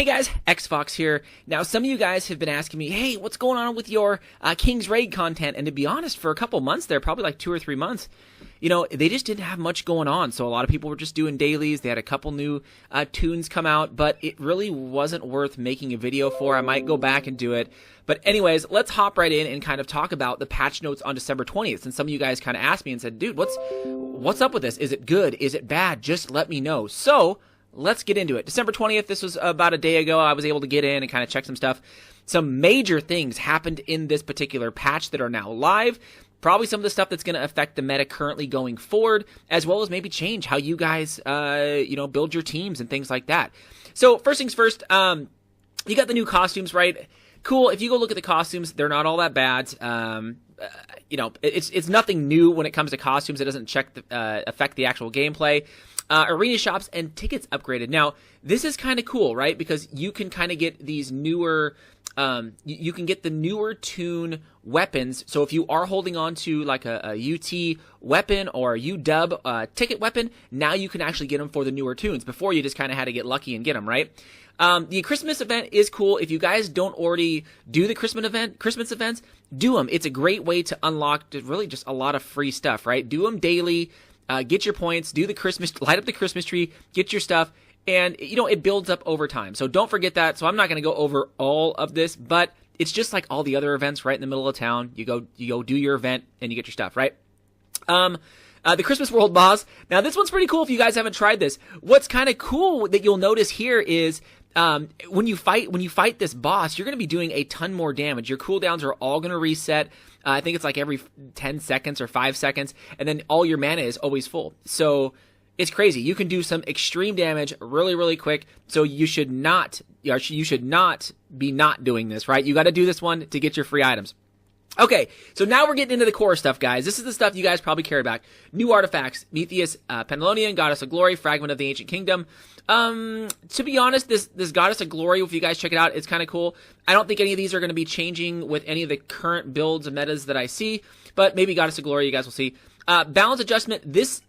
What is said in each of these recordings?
Hey guys, Xfox here. Now, some of you guys have been asking me, hey, what's going on with your King's Raid content? And to be honest, for a couple months there, probably like 2 or 3 months, you know, they just didn't have much going on. So a lot of people were just doing dailies. They had a couple new tunes come out, but it really wasn't worth making a video for. I might go back and do it. But anyways, let's hop right in and kind of talk about the patch notes on December 20th. And some of you guys kind of asked me and said, dude, what's up with this? Is it good? Is it bad? Just let me know. So let's get into it. December 20th, this was about a day ago. I was able to get in and kind of check some stuff. Some major things happened in this particular patch that are now live. Probably some of the stuff that's going to affect the meta currently going forward, as well as maybe change how you guys, build your teams and things like that. So first things first, you got the new costumes, right? Cool. If you go look at the costumes, they're not all that bad. It's nothing new when it comes to costumes. It doesn't affect the actual gameplay. Arena shops and tickets upgraded. Now, this is kind of cool, right? Because you can kind of get these newer, you can get the newer tune weapons. So if you are holding on to like a UT weapon or a UW ticket weapon, now you can actually get them for the newer tunes. Before, you just kind of had to get lucky and get them, right? The Christmas event is cool. If you guys don't already do the Christmas events, do them. It's a great way to unlock really just a lot of free stuff, right? Do them daily. Get your points, light up the Christmas tree, get your stuff, and, it builds up over time. So don't forget that. So I'm not going to go over all of this, but it's just like all the other events right in the middle of town. You go do your event, and you get your stuff, right? The Christmas World boss. Now, this one's pretty cool if you guys haven't tried this. What's kind of cool that you'll notice here is when you fight this boss, you're going to be doing a ton more damage. Your cooldowns are all going to reset. I think it's like every 10 seconds or 5 seconds, and then all your mana is always full. So it's crazy. You can do some extreme damage really, really quick. So you should not be not doing this, right? You got to do this one to get your free items. Okay, so now we're getting into the core stuff, guys. This is the stuff you guys probably care about. New artifacts: Metheus, Penelonian, Goddess of Glory, Fragment of the Ancient Kingdom. To be honest, this Goddess of Glory, if you guys check it out, it's kind of cool. I don't think any of these are going to be changing with any of the current builds and metas that I see, but maybe Goddess of Glory, you guys will see. Balance adjustment. This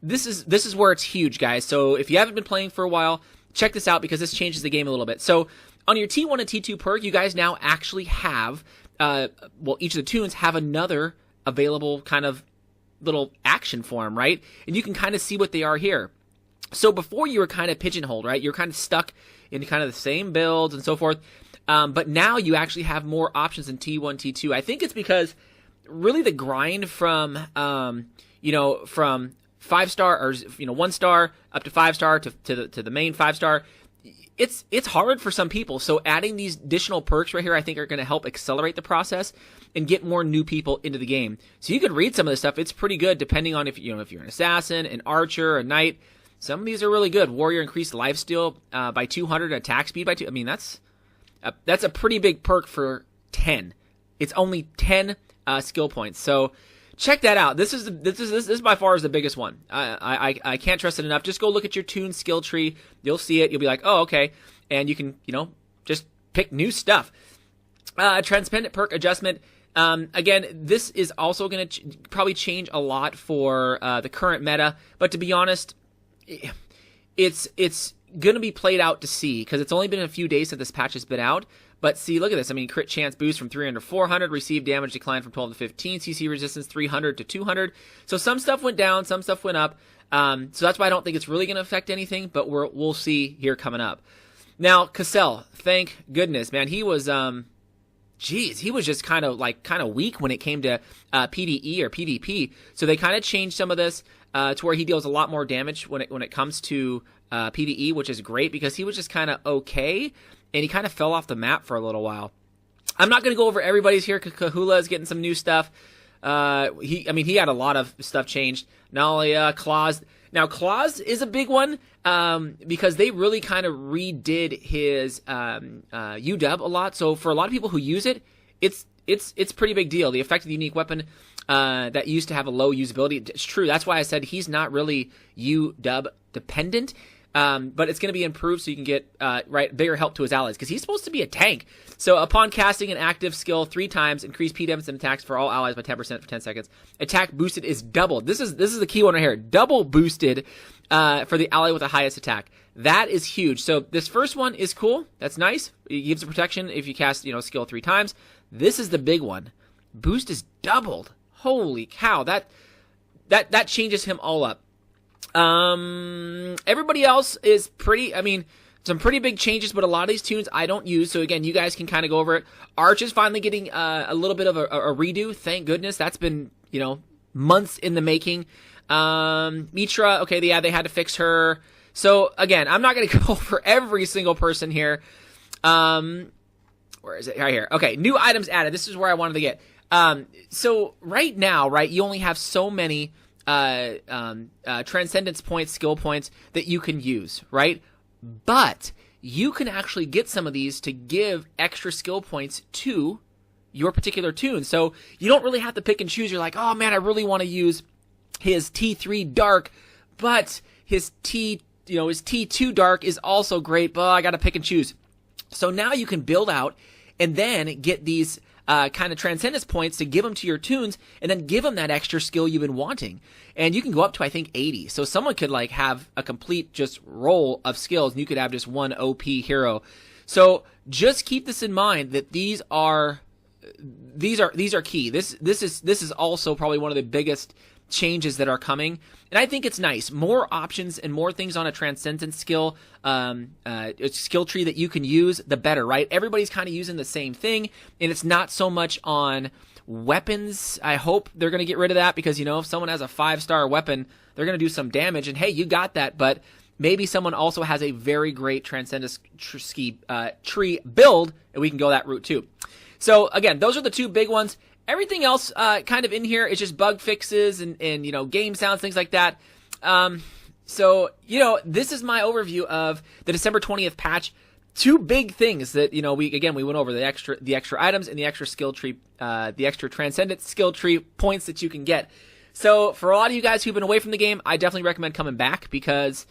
is where it's huge, guys. So if you haven't been playing for a while, check this out because this changes the game a little bit. So on your T1 and T2 perk, you guys now actually have each of the tunes have another available kind of little action for them, right? And you can kind of see what they are here. So before you were kind of pigeonholed, right? You're kind of stuck in kind of the same builds and so forth. But now you actually have more options in T1, T2. I think it's because really the grind from, from 5-star or, 1-star up to 5-star to the main 5-star, it's hard for some people. So adding these additional perks right here, I think are going to help accelerate the process and get more new people into the game. So you could read some of this stuff. It's pretty good depending on if you're an assassin, an archer, a knight. Some of these are really good. Warrior increased lifesteal by 200, attack speed by 2. I mean, that's a pretty big perk for 10. It's only 10 skill points. So check that out. This is by far is the biggest one. I can't trust it enough. Just go look at your tune skill tree. You'll see it. You'll be like, oh, okay. And you can, just pick new stuff. Transcendent perk adjustment. Again, this is also going to probably change a lot for the current meta. But to be honest, it's going to be played out to see because it's only been a few days since this patch has been out. But see, look at this. I mean, crit chance boost from 300 to 400, received damage decline from 12 to 15, CC resistance 300 to 200. So some stuff went down, some stuff went up. So that's why I don't think it's really going to affect anything, but we'll see here coming up. Now, Cassell, thank goodness, man. He was, he was just kind of weak when it came to PvE or PvP. So they kind of changed some of this to where he deals a lot more damage when it comes to PvE, which is great because he was just kind of okay. And he kind of fell off the map for a little while. I'm not going to go over everybody's here. Kahula is getting some new stuff. He had a lot of stuff changed. Nalia, Claus. Now, Claus is a big one because they really kind of redid his UW a lot. So for a lot of people who use it, it's a pretty big deal. The effect of the unique weapon that used to have a low usability. It's true. That's why I said he's not really UW dependent. but it's going to be improved so you can get bigger help to his allies, because he's supposed to be a tank. So upon casting an active skill 3 times, increase P defense and attacks for all allies by 10% for 10 seconds. Attack boosted is doubled. This is the key one right here. Double boosted for the ally with the highest attack. That is huge. So this first one is cool. That's nice. It gives a protection if you cast skill 3 times. This is the big one. Boost is doubled. Holy cow! That changes him all up. Everybody else is pretty, some pretty big changes, but a lot of these tunes I don't use. So again, you guys can kind of go over it. Arch is finally getting a little bit of a redo. Thank goodness. That's been, months in the making. Mitra, okay, yeah, they had to fix her. So again, I'm not going to go over every single person here. Where is it? Right here. Okay, new items added. This is where I wanted to get. So right now, you only have so many transcendence points, skill points that you can use, right? But you can actually get some of these to give extra skill points to your particular tune. So you don't really have to pick and choose. You're like, oh man, I really want to use his T3 dark, but his T2 dark is also great, but I got to pick and choose. So now you can build out and then get these kind of transcendence points to give them to your tunes, and then give them that extra skill you've been wanting. And you can go up to, I think, 80. So someone could have a complete just roll of skills, and you could have just one OP hero. So just keep this in mind, that these are key. This is also probably one of the biggest changes that are coming, and I think it's nice. More options and more things on a transcendence skill skill tree that you can use, the better, right? Everybody's kind of using the same thing, and it's not so much on weapons. I hope they're going to get rid of that, because if someone has a 5-star weapon, they're going to do some damage, and hey, you got that. But maybe someone also has a very great transcendence tree build, and we can go that route too. So again, those are the 2 big ones. Everything else kind of in here is just bug fixes and game sounds, things like that. So this is my overview of the December 20th patch. 2 big things that we went over: the extra items and the extra skill tree, the extra transcendent skill tree points that you can get. So for a lot of you guys who've been away from the game, I definitely recommend coming back, because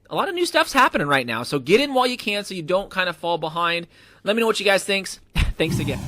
a lot of new stuff's happening right now. So get in while you can, so you don't kind of fall behind. Let me know what you guys think. Thanks again.